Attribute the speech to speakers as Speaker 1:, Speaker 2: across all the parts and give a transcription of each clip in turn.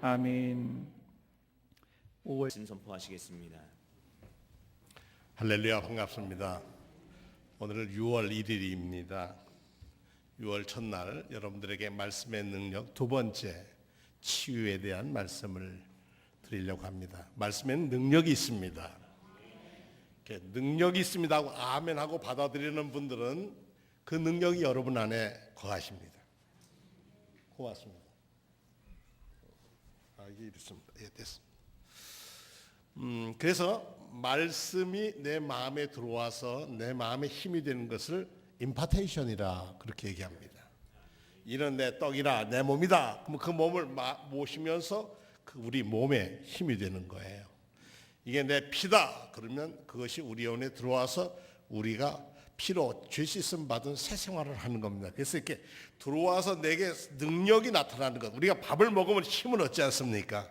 Speaker 1: 아멘. 5월
Speaker 2: 선포하시겠습니다.
Speaker 3: 할렐루야, 반갑습니다. 오늘은 6월 1일입니다. 6월 첫날 여러분들에게 말씀의 능력 두 번째 치유에 대한 말씀을 드리려고 합니다. 말씀에는 능력이 있습니다. 능력이 있습니다 하고 아멘 하고 받아들이는 분들은 그 능력이 여러분 안에 거하십니다. 고맙습니다. 이게 이렇습니다. 예, 됐습니다. 그래서 말씀이 내 마음에 들어와서 내 마음에 힘이 되는 것을 임파테이션이라 그렇게 얘기합니다. 이는 내 떡이라 내 몸이다. 그럼 그 몸을 모시면서 그 우리 몸에 힘이 되는 거예요. 이게 내 피다. 그러면 그것이 우리 영혼에 들어와서 우리가 피로 죄 씻음 받은 새 생활을 하는 겁니다. 그래서 이렇게 들어와서 내게 능력이 나타나는 것. 우리가 밥을 먹으면 힘을 얻지 않습니까?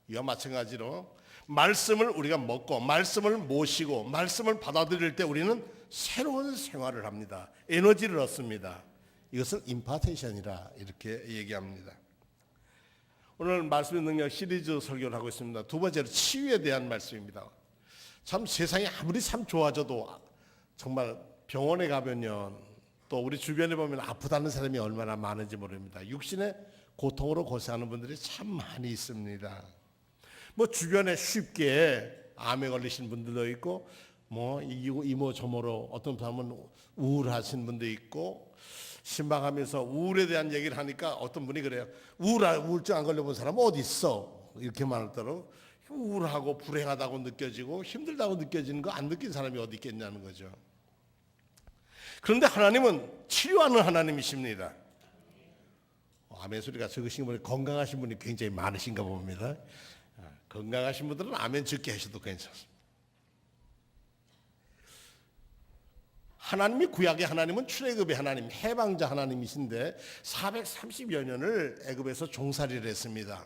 Speaker 3: 이와 마찬가지로 말씀을 우리가 먹고 말씀을 모시고 말씀을 받아들일 때 우리는 새로운 생활을 합니다. 에너지를 얻습니다. 이것을 임파테이션이라 이렇게 얘기합니다. 오늘 말씀의 능력 시리즈 설교를 하고 있습니다. 두 번째로 치유에 대한 말씀입니다. 참 세상이 아무리 참 좋아져도 정말 병원에 가면요, 또 우리 주변에 보면 아프다는 사람이 얼마나 많은지 모릅니다. 육신의 고통으로 고생하는 분들이 참 많이 있습니다. 뭐 주변에 쉽게 암에 걸리신 분들도 있고, 뭐 이모 저모로 어떤 사람은 우울하신 분도 있고, 신방하면서 우울에 대한 얘기를 하니까 어떤 분이 그래요. 우울증 안 걸려본 사람은 어디 있어? 이렇게 말할 때로 우울하고 불행하다고 느껴지고 힘들다고 느껴지는 거 안 느낀 사람이 어디 있겠냐는 거죠. 그런데 하나님은 치유하는 하나님이십니다. 아멘 소리가 적으신 분이 건강하신 분이 굉장히 많으신가 봅니다. 건강하신 분들은 아멘 적게 하셔도 괜찮습니다. 하나님이 구약의 하나님은 출애굽의 하나님, 해방자 하나님이신데 430여 년을 애굽에서 종살이를 했습니다.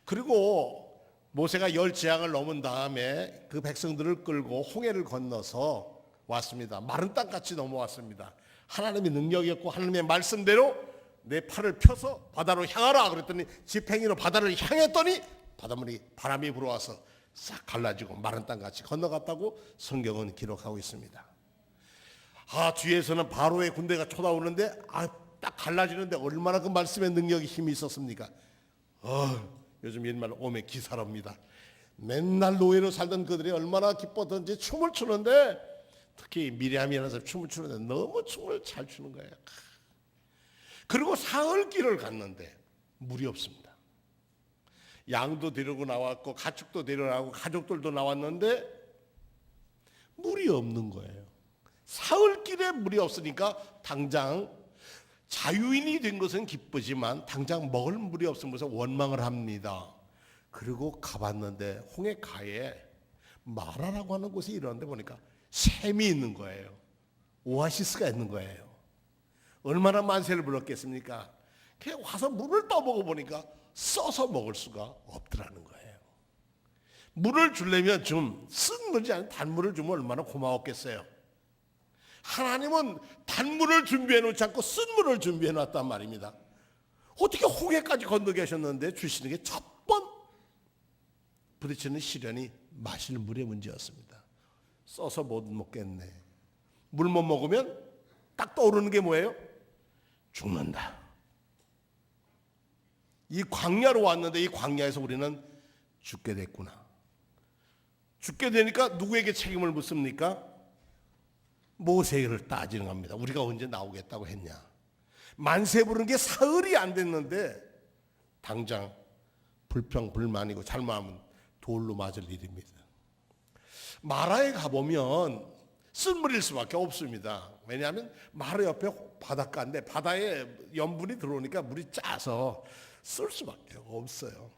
Speaker 3: 그리고 모세가 10재앙을 넘은 다음에 그 백성들을 끌고 홍해를 건너서 왔습니다. 마른 땅같이 넘어왔습니다. 하나님의 능력이었고 하나님의 말씀대로 내 팔을 펴서 바다로 향하라 그랬더니 지팽이로 바다를 향했더니 바닷물이 바람이 불어와서 싹 갈라지고 마른 땅같이 건너갔다고 성경은 기록하고 있습니다. 뒤에서는 바로의 군대가 쳐다오는데 딱 갈라지는데 얼마나 그 말씀의 능력이 힘이 있었습니까? 요즘 옛말로 오메 기사랍니다. 맨날 노예로 살던 그들이 얼마나 기뻤던지 춤을 추는데, 특히 미리암이라는 사람이 춤을 추는데 너무 춤을 잘 추는 거예요. 그리고 사흘길을 갔는데 물이 없습니다. 양도 데리고 나왔고 가축도 데려나오고 가족들도 나왔는데 물이 없는 거예요. 사흘길에 물이 없으니까 당장 자유인이 된 것은 기쁘지만 당장 먹을 물이 없으면서 원망을 합니다. 그리고 가봤는데 홍해가에 마라라고 하는 곳이 이러는데 보니까 샘이 있는 거예요. 오아시스가 있는 거예요. 얼마나 만세를 불렀겠습니까? 그냥 와서 물을 떠먹어 보니까 써서 먹을 수가 없더라는 거예요. 물을 주려면 좀 쓴 물이 아닌 단물을 주면 얼마나 고마웠겠어요. 하나님은 단물을 준비해 놓지 않고 쓴 물을 준비해 놨단 말입니다. 어떻게 홍해까지 건너게 하셨는데 주시는 게 첫 번 부딪히는 시련이 마실 물의 문제였습니다. 써서 못 먹겠네. 물 못 먹으면 딱 떠오르는 게 뭐예요? 죽는다. 이 광야로 왔는데 이 광야에서 우리는 죽게 됐구나. 죽게 되니까 누구에게 책임을 묻습니까? 모세를 따지는 겁니다. 우리가 언제 나오겠다고 했냐. 만세 부른 게 사흘이 안 됐는데 당장 불평불만이고 잘못하면 돌로 맞을 일입니다. 마라에 가보면 쓴물일 수밖에 없습니다. 왜냐하면 마라 옆에 바닷가인데 바다에 염분이 들어오니까 물이 짜서 쓸 수밖에 없어요.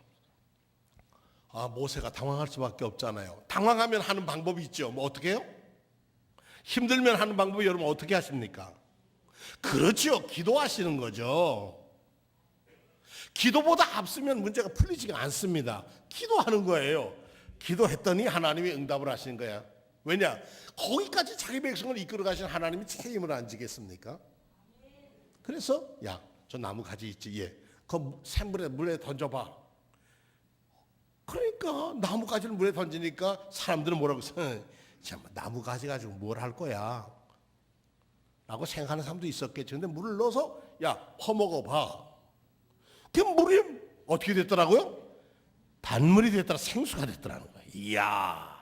Speaker 3: 모세가 당황할 수밖에 없잖아요. 당황하면 하는 방법이 있죠. 뭐 어떻게 해요? 힘들면 하는 방법이 여러분 어떻게 하십니까? 그렇죠. 기도하시는 거죠. 기도보다 앞서면 문제가 풀리지가 않습니다. 기도하는 거예요. 기도했더니 하나님이 응답을 하시는 거야. 왜냐? 거기까지 자기 백성을 이끌어 가신 하나님이 책임을 안 지겠습니까? 그래서 야, 저 나무 가지 있지. 예. 그 샘물에 물에 던져봐. 그러니까 나뭇가지를 물에 던지니까 사람들은 뭐라고 해서 참 나뭇가지 가지고 뭘 할 거야 라고 생각하는 사람도 있었겠죠. 근데 물을 넣어서 야 퍼먹어 봐. 그 물이 어떻게 됐더라고요? 단물이 됐더라. 생수가 됐더라는 거예요. 이야.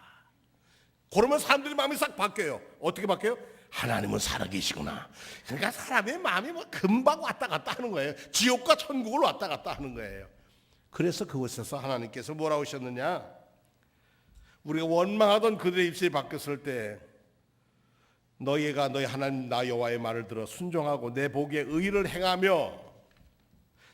Speaker 3: 그러면 사람들이 마음이 싹 바뀌어요. 어떻게 바뀌어요? 하나님은 살아계시구나. 그러니까 사람의 마음이 뭐 금방 왔다 갔다 하는 거예요. 지옥과 천국을 왔다 갔다 하는 거예요. 그래서 그곳에서 하나님께서 뭐라고 하셨느냐? 우리가 원망하던 그들의 입술이 바뀌었을 때 너희가 너희 하나님 나 여호와의 말을 들어 순종하고 내 보기에 의를 행하며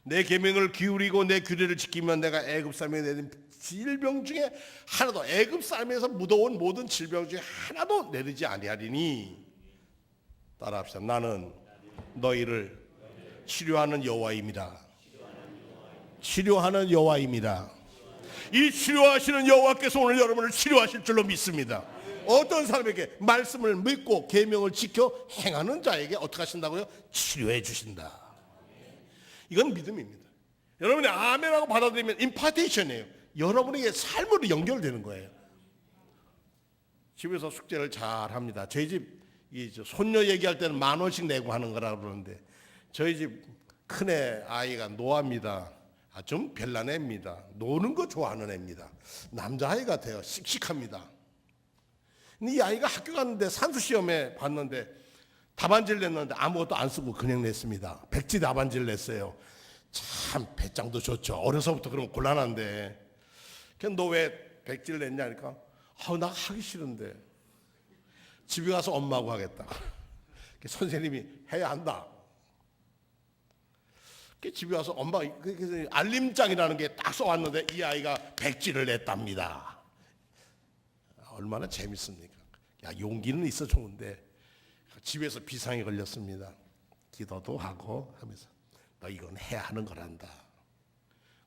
Speaker 3: 내 계명을 기울이고 내 규례를 지키면 내가 애굽 사람에게 내린 질병 중에 하나도 애굽 사람에서 묻어온 모든 질병 중에 하나도 내리지 아니하리니 따라합시다. 나는 너희를 치료하는 여호와입니다. 치료하는 여호와입니다. 이 치료하시는 여호와께서 오늘 여러분을 치료하실 줄로 믿습니다. 어떤 사람에게 말씀을 믿고 계명을 지켜 행하는 자에게 어떻게 하신다고요? 치료해 주신다. 이건 믿음입니다. 여러분이 아멘하고 받아들이면 임파테이션이에요. 여러분에게 삶으로 연결되는 거예요. 집에서 숙제를 잘 합니다. 저희 집 손녀 얘기할 때는 10,000원씩 내고 하는 거라 그러는데 저희 집 큰애 아이가 노아입니다. 좀 별난 애입니다. 노는 거 좋아하는 애입니다. 남자아이 같아요. 씩씩합니다. 근데 이 아이가 학교 갔는데 산수시험에 봤는데 답안지를 냈는데 아무것도 안 쓰고 그냥 냈습니다. 백지 답안지를 냈어요. 참 배짱도 좋죠. 어려서부터 그러면 곤란한데 너 왜 백지를 냈냐 하니까 나 하기 싫은데 집에 가서 엄마하고 하겠다. 선생님이 해야 한다. 집에 와서 엄마 알림장이라는 게 딱 써왔는데 이 아이가 백지를 냈답니다. 얼마나 재밌습니까? 용기는 있어 좋은데 집에서 비상이 걸렸습니다. 기도도 하고 하면서 너 이건 해야 하는 거란다.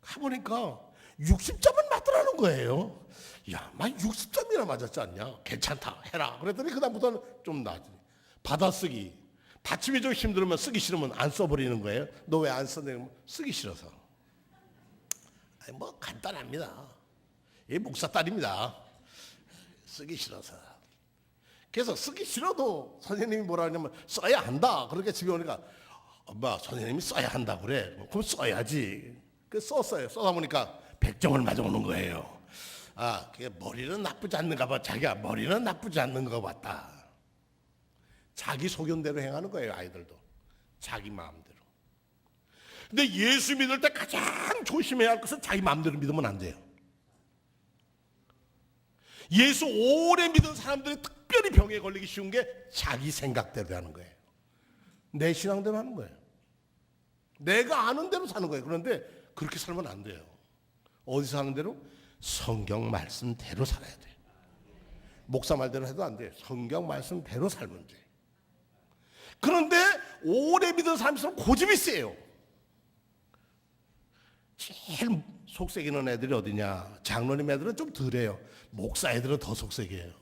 Speaker 3: 가보니까 60점은 맞더라는 거예요. 야, 만 60점이나 맞았지 않냐? 괜찮다, 해라. 그랬더니 그다음부터는 좀 나아지네. 받아쓰기. 받침이 좀 힘들면 쓰기 싫으면 안 써버리는 거예요. 너 왜 안 써내면 쓰기 싫어서. 아니, 뭐 간단합니다. 이 목사 딸입니다. 쓰기 싫어서. 그래서 쓰기 싫어도 선생님이 뭐라 하냐면 써야 한다. 그렇게 집에 오니까 엄마 선생님이 써야 한다 그래. 그럼 써야지. 그 썼어요. 써다 보니까 100점을 맞아오는 거예요. 그게 머리는 나쁘지 않는가 봐. 자기가 머리는 나쁘지 않는 거 같다. 자기 소견대로 행하는 거예요. 아이들도 자기 마음대로. 근데 예수 믿을 때 가장 조심해야 할 것은 자기 마음대로 믿으면 안 돼요. 예수 오래 믿은 사람들이 특별히 병에 걸리기 쉬운 게 자기 생각대로 하는 거예요. 내 신앙대로 하는 거예요. 내가 아는 대로 사는 거예요. 그런데 그렇게 살면 안 돼요. 어디서 사는 대로? 성경 말씀대로 살아야 돼요. 목사 말대로 해도 안 돼요. 성경 말씀대로 살면 돼요. 그런데 오래 믿은 사람일수록 고집이 세요. 제일 속색이는 애들이 어디냐? 장로님 애들은 좀 덜해요. 목사 애들은 더 속색이에요.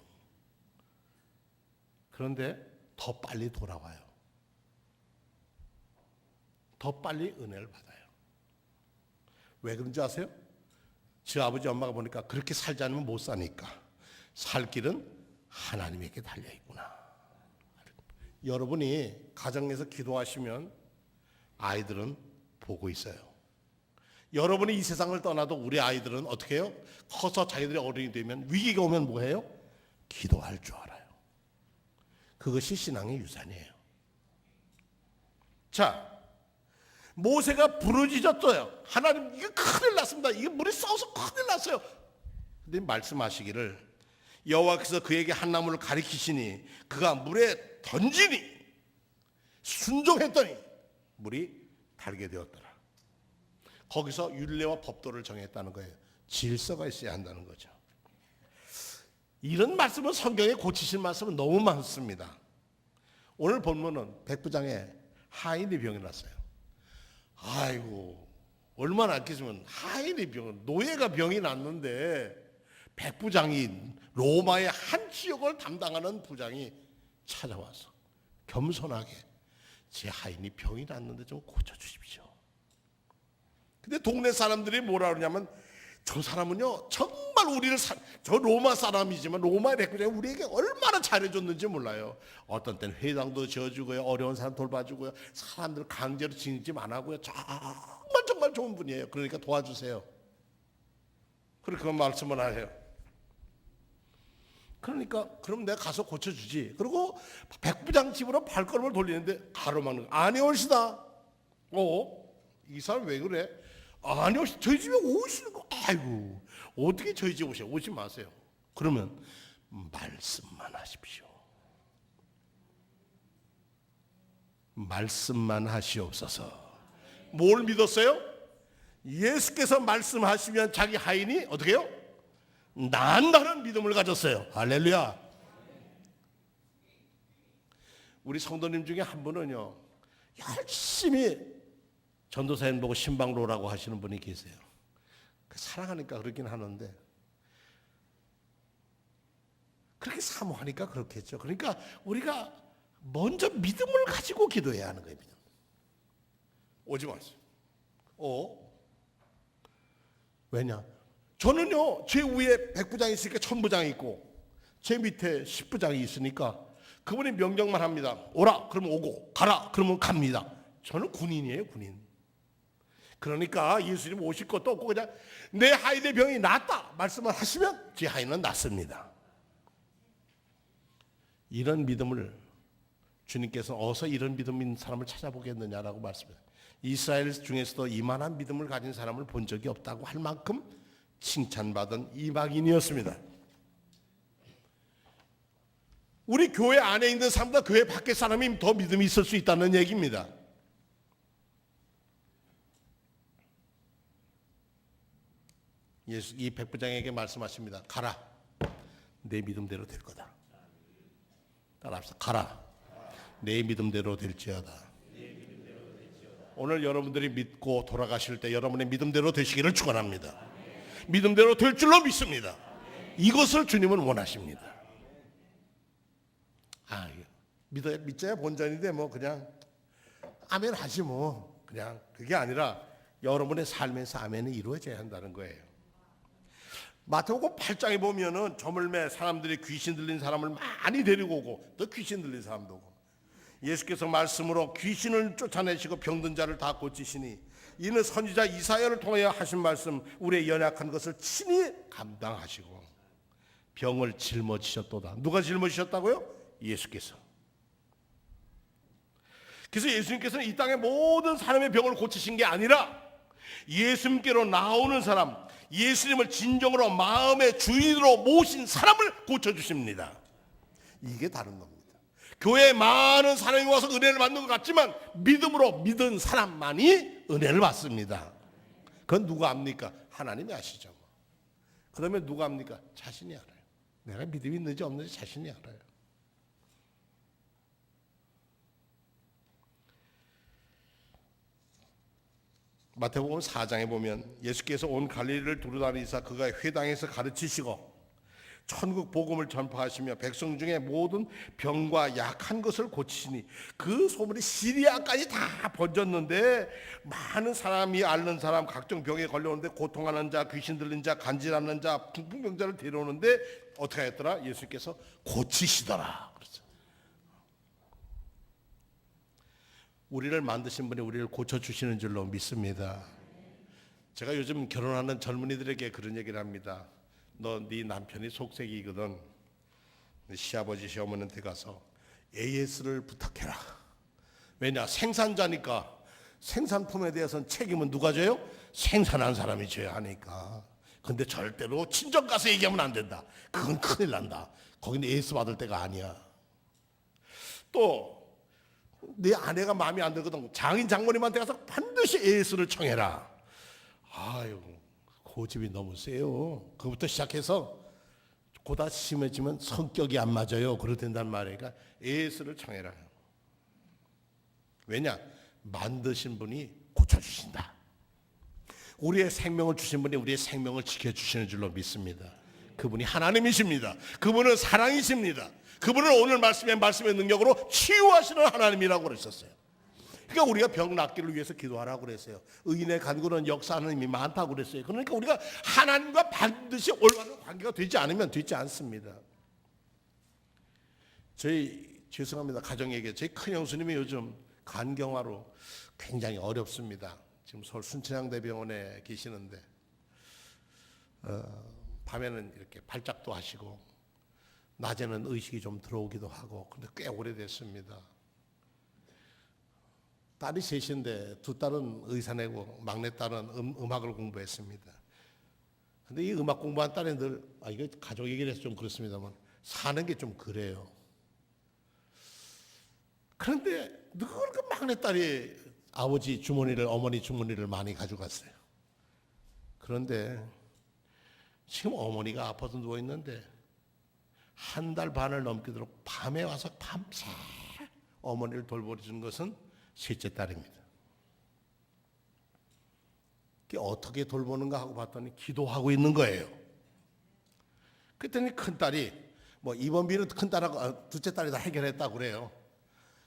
Speaker 3: 그런데 더 빨리 돌아와요. 더 빨리 은혜를 받아요. 왜 그런지 아세요? 제 아버지 엄마가 보니까 그렇게 살지 않으면 못 사니까 살 길은 하나님에게 달려있구나. 여러분이 가정에서 기도하시면 아이들은 보고 있어요. 여러분이 이 세상을 떠나도 우리 아이들은 어떻게 해요? 커서 자기들이 어른이 되면 위기가 오면 뭐해요? 기도할 줄 알아요. 그것이 신앙의 유산이에요. 자, 모세가 부르짖었어요. 하나님 이게 큰일 났습니다. 이게 물이 썩어서 큰일 났어요. 근데 말씀하시기를 여호와께서 그에게 한 나무를 가리키시니 그가 물에 던지니 순종했더니 물이 달게 되었더라. 거기서 율례와 법도를 정했다는 거예요. 질서가 있어야 한다는 거죠. 이런 말씀은 성경에 고치신 말씀은 너무 많습니다. 오늘 본문은 백부장의 하인이 병이 났어요. 아이고 얼마나 아끼시면 하인이 노예가 병이 났는데 백부장이 로마의 한 지역을 담당하는 부장이 찾아와서 겸손하게 제 하인이 병이 났는데 좀 고쳐주십시오. 근데 동네 사람들이 뭐라 그러냐면 저 사람은요 정말 정말 우리를 저 로마 사람이지만 로마의 백부장이 우리에게 얼마나 잘해줬는지 몰라요. 어떤 때는 회당도 지어주고요, 어려운 사람 돌봐주고요, 사람들 강제로 징집 안 하고요. 정말 좋은 분이에요. 그러니까 도와주세요. 그렇게 말씀을 하세요. 그러니까 그럼 내가 가서 고쳐주지. 그리고 백부장 집으로 발걸음을 돌리는데 가로막는 거. 아니 올시다. 이 사람 왜 그래? 아니 올시 저희 집에 오시는 거. 아이고 어떻게 저희 집에 오셔? 오지 마세요. 그러면 말씀만 하십시오. 말씀만 하시옵소서. 뭘 믿었어요? 예수께서 말씀하시면 자기 하인이 어떻게 해요? 난다는 믿음을 가졌어요. 할렐루야. 우리 성도님 중에 한 분은요, 열심히 전도사님 보고 신방로라고 하시는 분이 계세요. 사랑하니까 그러긴 하는데 그렇게 사모하니까 그렇겠죠. 그러니까 우리가 먼저 믿음을 가지고 기도해야 하는 거예요. 믿음. 오지 마세요. 왜냐? 저는요, 제 위에 백부장이 있으니까 천부장이 있고 제 밑에 십부장이 있으니까 그분이 명령만 합니다. 오라 그러면 오고 가라 그러면 갑니다. 저는 군인이에요, 군인. 그러니까 예수님 오실 것도 없고 그냥 내 하인의 병이 낫다 말씀을 하시면 제 하인은 낫습니다. 이런 믿음을 주님께서 어서 이런 믿음 있는 사람을 찾아보겠느냐라고 말씀해요. 이스라엘 중에서도 이만한 믿음을 가진 사람을 본 적이 없다고 할 만큼 칭찬받은 이방인이었습니다. 우리 교회 안에 있는 사람보다 교회 밖의 사람이 더 믿음이 있을 수 있다는 얘기입니다. 예수 이 백부장에게 말씀하십니다. 가라. 내 믿음대로 될 거다. 따라합시다. 가라. 내 믿음대로 될지어다. 오늘 여러분들이 믿고 돌아가실 때 여러분의 믿음대로 되시기를 축원합니다. 믿음대로 될 줄로 믿습니다. 이것을 주님은 원하십니다. 믿어야 본전인데 뭐 그냥 아멘 하지 뭐 그냥 그게 아니라 여러분의 삶에서 아멘이 이루어져야 한다는 거예요. 마태복음 8장에 보면은 저물매 사람들이 귀신 들린 사람을 많이 데리고 오고 또 귀신 들린 사람도 오고 예수께서 말씀으로 귀신을 쫓아내시고 병든 자를 다 고치시니 이는 선지자 이사야를 통하여 하신 말씀 우리의 연약한 것을 친히 감당하시고 병을 짊어지셨도다. 누가 짊어지셨다고요? 예수께서. 그래서 예수님께서는 이 땅의 모든 사람의 병을 고치신 게 아니라 예수님께로 나오는 사람, 예수님을 진정으로 마음의 주인으로 모신 사람을 고쳐주십니다. 이게 다른 겁니다. 교회에 많은 사람이 와서 은혜를 받는 것 같지만 믿음으로 믿은 사람만이 은혜를 받습니다. 그건 누가 압니까? 하나님이 아시죠. 그러면 누가 압니까? 자신이 알아요. 내가 믿음이 있는지 없는지 자신이 알아요. 마태복음 4장에 보면 예수께서 온 갈릴리를 두루다니사 그가 회당에서 가르치시고 천국 복음을 전파하시며 백성 중에 모든 병과 약한 것을 고치시니 그 소문이 시리아까지 다 번졌는데 많은 사람이 앓는 사람 각종 병에 걸려오는데 고통하는 자 귀신 들린 자 간질하는 자 풍풍병자를 데려오는데 어떻게 했더라? 예수께서 고치시더라. 그렇죠. 우리를 만드신 분이 우리를 고쳐주시는 줄로 믿습니다. 제가 요즘 결혼하는 젊은이들에게 그런 얘기를 합니다. 너 네 남편이 속색이거든. 시아버지 시어머니한테 가서 AS를 부탁해라. 왜냐? 생산자니까 생산품에 대해서는 책임은 누가 져요? 생산한 사람이 져야 하니까. 근데 절대로 친정 가서 얘기하면 안 된다. 그건 큰일 난다. 거기는 AS 받을 때가 아니야. 또 네 아내가 마음에 안 들거든. 장인 장모님한테 가서 반드시 AS를 청해라. 아유, 고집이 너무 세요. 그부터 시작해서 고다 심해지면 성격이 안 맞아요. 그래도 된단 말이에요. 그러니까 AS를 청해라. 왜냐? 만드신 분이 고쳐주신다. 우리의 생명을 주신 분이 우리의 생명을 지켜주시는 줄로 믿습니다. 그분이 하나님이십니다. 그분은 사랑이십니다. 그분은 오늘 말씀의 능력으로 치유하시는 하나님이라고 그랬었어요. 그러니까 우리가 병 낫기를 위해서 기도하라고 그랬어요. 의인의 간구는 역사하는 힘이 많다고 그랬어요. 그러니까 우리가 하나님과 반드시 올바른 관계가 되지 않으면 되지 않습니다. 죄송합니다. 가정에게 저희 큰형수님이 요즘 간경화로 굉장히 어렵습니다. 지금 서울 순천향대병원에 계시는데 밤에는 이렇게 발작도 하시고 낮에는 의식이 좀 들어오기도 하고 근데 꽤 오래됐습니다. 딸이 셋인데 두 딸은 의사내고 막내딸은 음악을 공부했습니다. 근데 이 음악 공부한 딸이 늘 이거 가족 얘기를 해서 좀 그렇습니다만 사는 게 좀 그래요. 그런데 늘 그 막내딸이 아버지 주머니를 어머니 주머니를 많이 가져갔어요. 그런데 지금 어머니가 아파서 누워 있는데 한 달 반을 넘기도록 밤에 와서 밤새 어머니를 돌보는 것은 셋째 딸입니다. 어떻게 돌보는가 하고 봤더니 기도하고 있는 거예요. 그랬더니 큰 딸이 뭐 입원비는 큰 딸하고 둘째 딸이 다 해결했다고 그래요.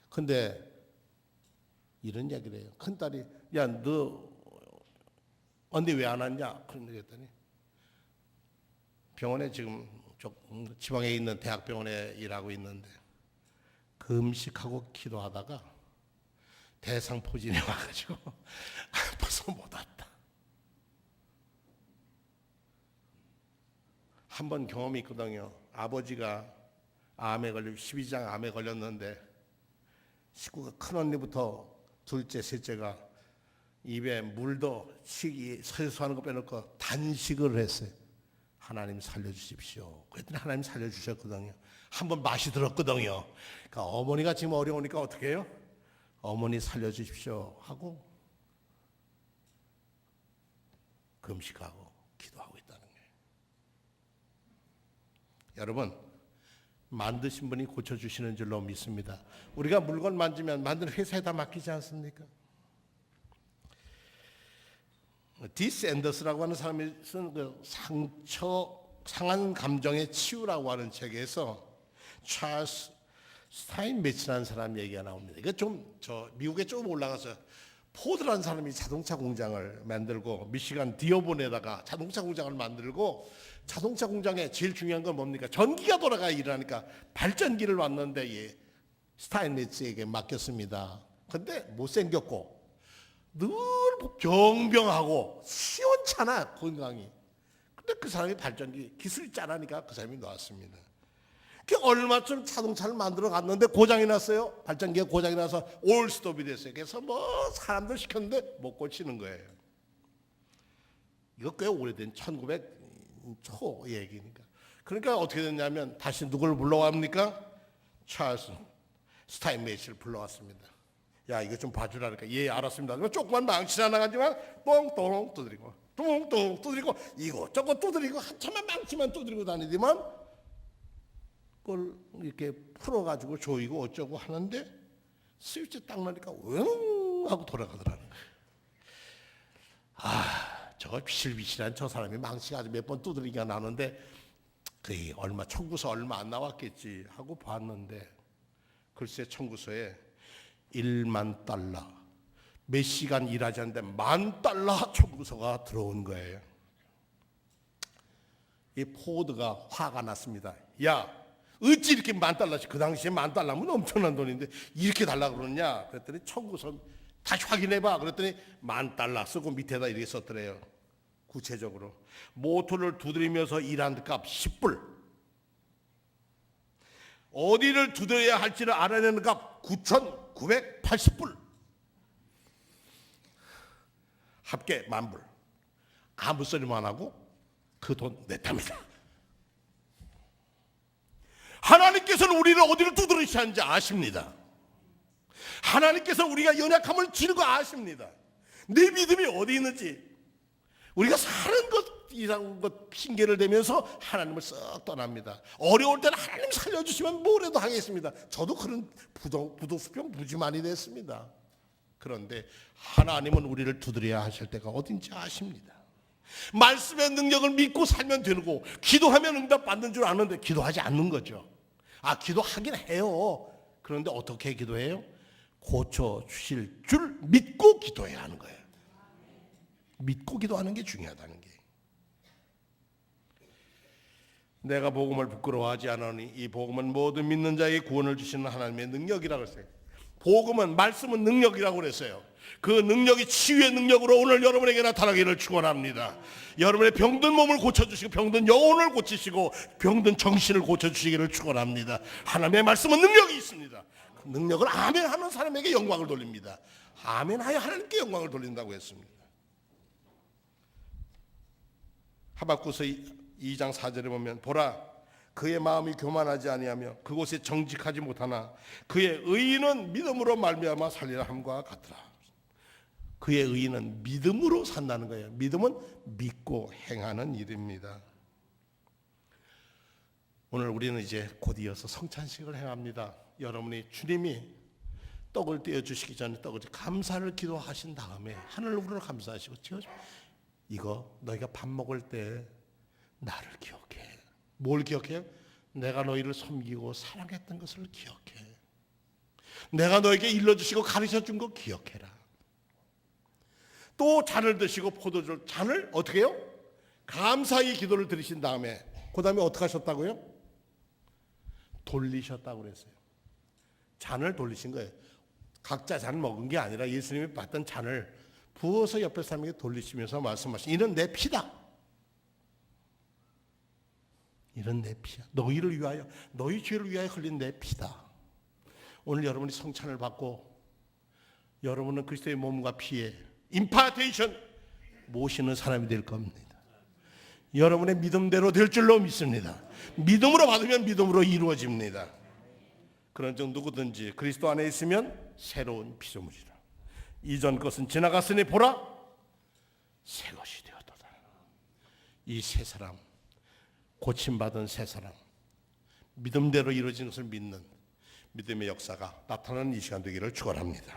Speaker 3: 근데 이런 얘기를 해요. 큰 딸이 야 너 언니 왜 안 왔냐? 그랬더니 병원에 지금 지방에 있는 대학병원에 일하고 있는데 금식하고 기도하다가 대상포진이 와가지고 아파서 못 왔다. 한 번 경험이 있거든요. 아버지가 암에 걸려 12장 암에 걸렸는데 식구가 큰 언니부터 둘째 셋째가 입에 물도 식이 세수하는 거 빼놓고 단식을 했어요. 하나님 살려주십시오. 그랬더니 하나님 살려주셨거든요. 한번 맛이 들었거든요. 그러니까 어머니가 지금 어려우니까 어떻게 해요? 어머니 살려주십시오 하고 금식하고 기도하고 있다는 거예요. 여러분 만드신 분이 고쳐주시는 줄로 믿습니다. 우리가 물건 만지면 만드는 회사에다 맡기지 않습니까? 디스 앤더스라고 하는 사람이 쓴 그 상한 감정의 치유라고 하는 책에서 찰스 스타인베치라는 사람 얘기가 나옵니다. 이거 미국에 좀 올라가서 포드라는 사람이 자동차 공장을 만들고 미시간 디어본에다가 자동차 공장을 만들고 자동차 공장에 제일 중요한 건 뭡니까? 전기가 돌아가야 일하니까 발전기를 왔는데 스타인베치에게 맡겼습니다. 근데 못생겼고 늘 병병하고 시원찮아 건강이. 근데 그 사람이 발전기 기술이 짜라니까 그 사람이 나왔습니다. 얼마쯤 자동차를 만들어 갔는데 고장이 났어요. 발전기가 고장이 나서 올스톱이 됐어요. 그래서 사람들 시켰는데 못 고치는 거예요. 이거 꽤 오래된 1900 초 얘기니까. 그러니까 어떻게 됐냐면 다시 누굴 불러왔습니까? 찰스 스타인베치를 불러왔습니다. 야 이거 좀 봐주라니까. 예 알았습니다. 조그만 망치 하나 가지만 똥똥 두드리고 똥똥 두드리고 이거 두드리고 한참만 망치만 두드리고 다니더만 그걸 이렇게 풀어가지고 조이고 어쩌고 하는데 스위치 딱 나니까 웅 하고 돌아가더라는 거예요. 저거 비실비실한 저 사람이 망치가 아주 몇 번 두드리기가 나는데 그게 청구서 얼마 안 나왔겠지 하고 봤는데 글쎄 청구서에 1만 달러 몇 시간 일하지 않는데 $10,000 청구서가 들어온 거예요. 이 포드가 화가 났습니다. 야 어찌 이렇게 $10,000씩 그 당시에 $10,000면 엄청난 돈인데 이렇게 달라고 그러냐 그랬더니 청구서 다시 확인해봐 그랬더니 $10,000 쓰고 밑에다 이렇게 썼더래요. 구체적으로 모터를 두드리면서 일한 값 10불, 어디를 두드려야 할지를 알아내는 값 9,980불, 합계 10,000불. 아무 소리만 하고 그 돈 냈답니다. 하나님께서는 우리를 어디를 두드리셔야 하는지 아십니다. 하나님께서 우리가 연약함을 지는 거 아십니다. 내 믿음이 어디 있는지. 우리가 사는 것 이상 것 핑계를 대면서 하나님을 썩 떠납니다. 어려울 때는 하나님 살려주시면 뭐라도 하겠습니다. 저도 그런 부도수병 무지 많이 됐습니다. 그런데 하나님은 우리를 두드려야 하실 때가 어딘지 아십니다. 말씀의 능력을 믿고 살면 되고 기도하면 응답 받는 줄 아는데 기도하지 않는 거죠. 기도하긴 해요. 그런데 어떻게 기도해요? 고쳐주실 줄 믿고 기도해야 하는 거예요. 믿고 기도하는 게 중요하다는 게. 내가 복음을 부끄러워하지 않으니 이 복음은 모든 믿는 자에게 구원을 주시는 하나님의 능력이라고 했어요. 복음은, 말씀은 능력이라고 그랬어요. 그 능력이 치유의 능력으로 오늘 여러분에게 나타나기를 축원합니다. 여러분의 병든 몸을 고쳐주시고 병든 영혼을 고치시고 병든 정신을 고쳐주시기를 축원합니다. 하나님의 말씀은 능력이 있습니다. 그 능력을 아멘하는 사람에게 영광을 돌립니다. 아멘하여 하나님께 영광을 돌린다고 했습니다. 하박국서 2장 4절에 보면 보라 그의 마음이 교만하지 아니하며 그곳에 정직하지 못하나 그의 의인은 믿음으로 말미암아 살리라 함과 같더라. 그의 의인은 믿음으로 산다는 거예요. 믿음은 믿고 행하는 일입니다. 오늘 우리는 이제 곧 이어서 성찬식을 행합니다. 여러분이 주님이 떡을 떼어주시기 전에 떡을 감사를 기도하신 다음에 하늘을 우러러 감사하시고 이거 너희가 밥 먹을 때 나를 기억해. 뭘 기억해요? 내가 너희를 섬기고 사랑했던 것을 기억해. 내가 너에게 일러주시고 가르쳐준 거 기억해라. 또 잔을 드시고 포도주 잔을 어떻게 해요? 감사의 기도를 드리신 다음에 그 다음에 어떻게 하셨다고요? 돌리셨다고 그랬어요. 잔을 돌리신 거예요. 각자 잔 먹은 게 아니라 예수님이 받던 잔을 부어서 옆에 사람에게 돌리시면서 말씀하신 이는 내 피다. 이런 내 피야. 너희를 위하여, 너희 죄를 위하여 흘린 내 피다. 오늘 여러분이 성찬을 받고 여러분은 그리스도의 몸과 피에 임파테이션 모시는 사람이 될 겁니다. 여러분의 믿음대로 될 줄로 믿습니다. 믿음으로 받으면 믿음으로 이루어집니다. 그런 적 누구든지 그리스도 안에 있으면 새로운 피조물이라. 이전 것은 지나갔으니 보라 새 것이 되었도다. 이 새 사람, 고침받은 새 사람, 믿음대로 이루어진 것을 믿는 믿음의 역사가 나타나는 이 시간 되기를 축원합니다.